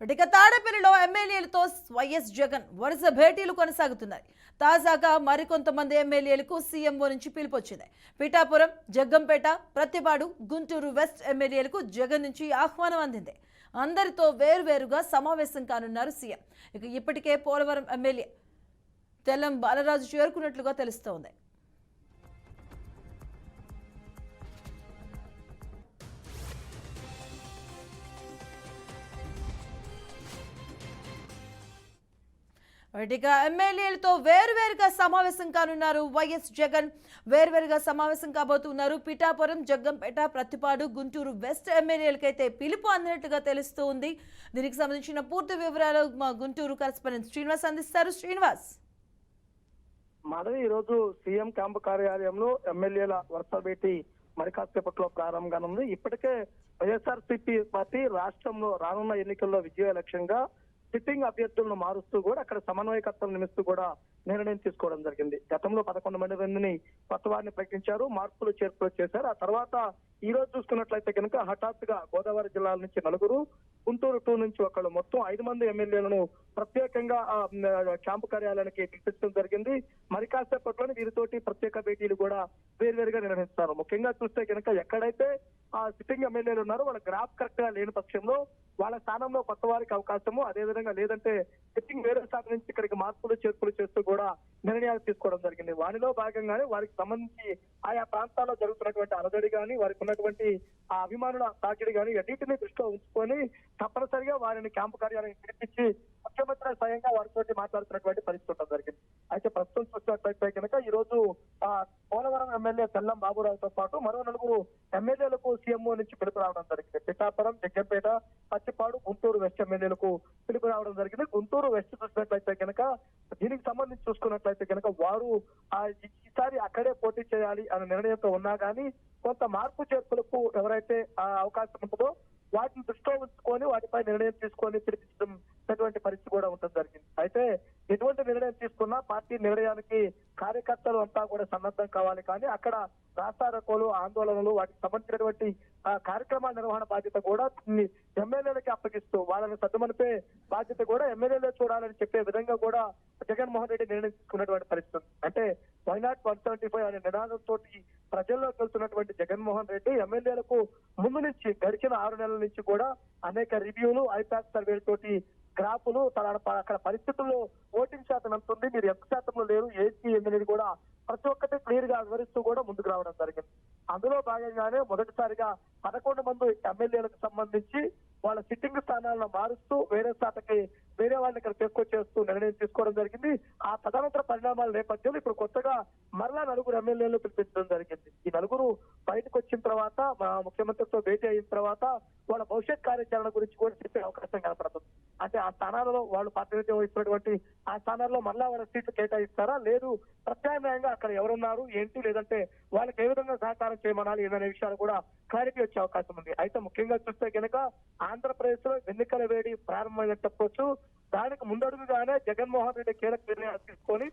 ఇక తాడేపల్లిలో ఎమ్మెల్యేలతో వైఎస్ జగన్ వరుస భేటీలు కొనసాగుతున్నాయి. తాజాగా మరికొంతమంది ఎమ్మెల్యేలకు సీఎంఓ నుంచి పిలుపొచ్చింది. పిఠాపురం, జగ్గంపేట, ప్రతిపాడు, గుంటూరు వెస్ట్ ఎమ్మెల్యేలకు జగన్ నుంచి ఆహ్వానం అందింది. అందరితో వేరువేరుగా సమావేశం కానున్నారు సీఎం. ఇక ఇప్పటికే పోలవరం ఎమ్మెల్యే తెల్లం బాలరాజు చేరుకున్నట్లుగా తెలుస్తోంది. ఇక ఎమ్మెల్యేలతో వేరువేరుగా సమావేశం కానున్నారు వైఎస్ జగన్. వేరువేరుగా సమావేశం కాబోతున్నారు. పిఠాపురం, జగ్గంపేట, ప్రతిపాడు, గుంటూరు వెస్ట్ ఎమ్మెల్యేలకైతే పిలుపు అందినట్టుగా తెలుస్తూ ఉంది. దీనికి సంబంధించిన పూర్తి వివరాలు మా గుంటూరు కరెస్పాండెంట్ శ్రీనివాస్ అందిస్తారు. శ్రీనివాస్, మాధవి, ఈరోజు సీఎం క్యాంపు కార్యాలయంలో ఎమ్మెల్యేల వరుస భేటీ మరి కాసేపట్లో ప్రారంభంగానుంది. ఇప్పటికే వైఎస్ఆర్సీపీ పార్టీ రాష్ట్రంలో రానున్న ఎన్నికల్లో విజయ లక్ష్యంగా సిట్టింగ్ అభ్యర్థులను మారుస్తూ కూడా అక్కడ సమన్వయకర్తలు నియమిస్తూ కూడా నిర్ణయం తీసుకోవడం జరిగింది. గతంలో 11 మందిని కొత్త వారిని ప్రకటించారు, మార్పులు చేర్పులు చేశారు. ఆ తర్వాత ఈ రోజు చూసుకున్నట్లయితే కనుక హఠాత్తుగా గోదావరి జిల్లాల నుంచి 4, గుంటూరు 2 నుంచి 1, మొత్తం 5 మంది ఎమ్మెల్యేలను ప్రత్యేకంగా క్యాంపు కార్యాలయానికి పిలిపించడం జరిగింది. మరి కాసేపట్లోనే వీరితోటి ప్రత్యేక భేటీలు కూడా వేరువేరుగా నిర్వహిస్తారు. ముఖ్యంగా చూస్తే కనుక ఎక్కడైతే ఆ సిట్టింగ్ ఎమ్మెల్యేలు ఉన్నారో వాళ్ళ గ్రాఫ్ కరెక్ట్ గా లేని పక్షంలో వాళ్ళ స్థానంలో కొత్త వారికి అవకాశము, అదేవిధంగా లేదంటే సిట్టింగ్ వేరే స్థానం నుంచి ఇక్కడికి మార్పులు చేర్పులు చేస్తూ కూడా నిర్ణయాలు తీసుకోవడం జరిగింది. వారిలో భాగంగానే వారికి సంబంధించి ఆయా ప్రాంతాల్లో జరుగుతున్నటువంటి అలజడి కానీ, వారికి ఉన్నటువంటి ఆ అభిమానుల తాకిడి కానీ అన్నింటినీ దృష్టిలో ఉంచుకొని తప్పనిసరిగా వారిని క్యాంపు కార్యాలయం పిలిపించి ముఖ్యమంత్రి స్వయంగా వారితో మాట్లాడుతున్నటువంటి పరిస్థితి ఉండడం జరిగింది. అయితే ప్రస్తుతం చూసినట్లయితే కనుక ఈ రోజు పోలవరం ఎమ్మెల్యే తెల్లం బాబురావుతో పాటు మరో 4 ఎమ్మెల్యేలకు సీఎంఓ నుంచి పిలుపు రావడం జరిగింది. పిఠాపురం, జగ్గంపేట, పత్తిపాడు, గుంటూరు వెస్ట్ ఎమ్మెల్యేలకు పిలుపు రావడం జరిగింది. గుంటూరు వెస్ట్ చూసినట్లయితే కనుక దీనికి సంబంధించి చూసుకున్నట్లయితే కనుక వారు ఈసారి అక్కడే పోటీ చేయాలి అనే నిర్ణయంతో ఉన్నా కానీ కొంత మార్పు చేర్పులకు ఎవరైతే అవకాశం ఉంటుందో వాటిని దృష్టిలో ఉంచుకొని వాటిపై నిర్ణయం తీసుకొని పిలిపించడం పరిస్థితి కూడా ఉంటుంది జరిగింది. అయితే ఎటువంటి నిర్ణయం తీసుకున్నా పార్టీ నిర్ణయానికి కార్యకర్తలు అంతా కూడా సన్నద్ధం కావాలి. కానీ అక్కడ రాస్తారోకోలు, ఆందోళనలు, వాటికి సంబంధించినటువంటి కార్యక్రమాల నిర్వహణ బాధ్యత కూడా ఎమ్మెల్యేలకి అప్పగిస్తూ వాళ్ళని సద్దుమనిపే బాధ్యత కూడా ఎమ్మెల్యేలే చూడాలని చెప్పే విధంగా కూడా జగన్మోహన్ రెడ్డి నిర్ణయం తీసుకున్నటువంటి పరిస్థితి. అంటే వై నాట్ 175 అనే నినాదంతో ప్రజల్లోకి వెళ్తున్నటువంటి జగన్మోహన్ రెడ్డి ఎమ్మెల్యేలకు ముందు నుంచి గడిచిన 6 నెలల నుంచి కూడా అనేక రివ్యూలు, ఐపాక్ సర్వేలతోటి గ్రాఫులు, అక్కడ పరిస్థితుల్లో ఓటింగ్ శాతం ఎంత ఉంది, మీరు ఎంత శాతంలో లేరు, ఏంటి అనేది కూడా ప్రతి ఒక్కటి క్లియర్ గా వివరిస్తూ కూడా ముందుకు రావడం జరిగింది. అందులో భాగంగానే మొదటిసారిగా 11 మంది ఎమ్మెల్యేలకు సంబంధించి వాళ్ళ సిట్టింగ్ స్థానాలను మారుస్తూ వేరే వాళ్ళని ఇక్కడ తీసుకొచ్చేస్తూ నిర్ణయం తీసుకోవడం జరిగింది. ఆ తదనంతర పరిణామాల నేపథ్యంలో ఇప్పుడు కొత్తగా మరలా 4 ఎమ్మెల్యేలు పిలిపించడం జరిగింది. ఈ 4 బయటకు వచ్చిన తర్వాత ముఖ్యమంత్రితో భేటీ అయిన తర్వాత వాళ్ళ భవిష్యత్ కార్యాచరణ గురించి కూడా చెప్పే అవకాశం కనపడుతుంది. అంటే ఆ స్థానాలలో వాళ్ళు ప్రాతినిధ్యం వహిస్తున్నటువంటి ఆ స్థానాల్లో మరలా వాళ్ళ సీట్లు కేటాయిస్తారా, లేదు ప్రత్యామ్నాయంగా అక్కడ ఎవరున్నారు ఏంటి, లేదంటే వాళ్ళకి ఏ విధంగా సహకారం చేయమనాలి ఏదనే విషయాలు కూడా క్లారిటీ వచ్చే అవకాశం ఉంది. అయితే ముఖ్యంగా చూస్తే కనుక ఆంధ్రప్రదేశ్ లో ఎన్నికల వేడి ప్రారంభమైన చెప్పొచ్చు. దానికి ముందడుగుగానే జగన్మోహన్ రెడ్డి కీలక నిర్ణయాలు తీసుకొని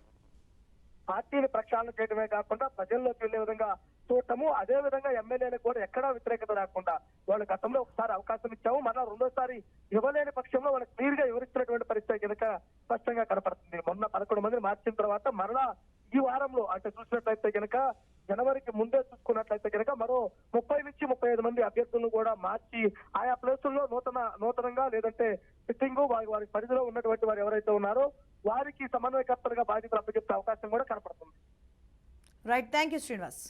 పార్టీని ప్రక్షాళన చేయడమే కాకుండా ప్రజల్లోకి వెళ్లే విధంగా చూడటము, అదే విధంగా ఎమ్మెల్యేలకు కూడా ఎక్కడా వ్యతిరేకత రాకుండా వాళ్ళు గతంలో ఒకసారి అవకాశం ఇచ్చాము, మళ్ళా రెండోసారి ఇవ్వలేని పక్షంలో వాళ్ళకి క్లియర్ గా వివరిస్తున్నటువంటి పరిస్థితి కనుక స్పష్టంగా కనపడుతుంది. మొన్న 11 మందిని మార్చిన తర్వాత మరలా ఈ వారంలో అంటే చూసినట్లయితే కనుక జనవరికి ముందే చూసుకున్నట్లయితే కనుక మరో 30 నుంచి 35 మంది అభ్యర్థులను కూడా మార్చి ఆయా ప్లేసుల్లో నూతనంగా లేదంటే సిట్టింగ్ వారి పరిధిలో ఉన్నటువంటి వారు ఎవరైతే ఉన్నారో వారికి సమన్వయకర్తలుగా బాధ్యతలు అప్పచెప్పే అవకాశం కూడా కనపడుతుంది. Right, thank you Srinivas.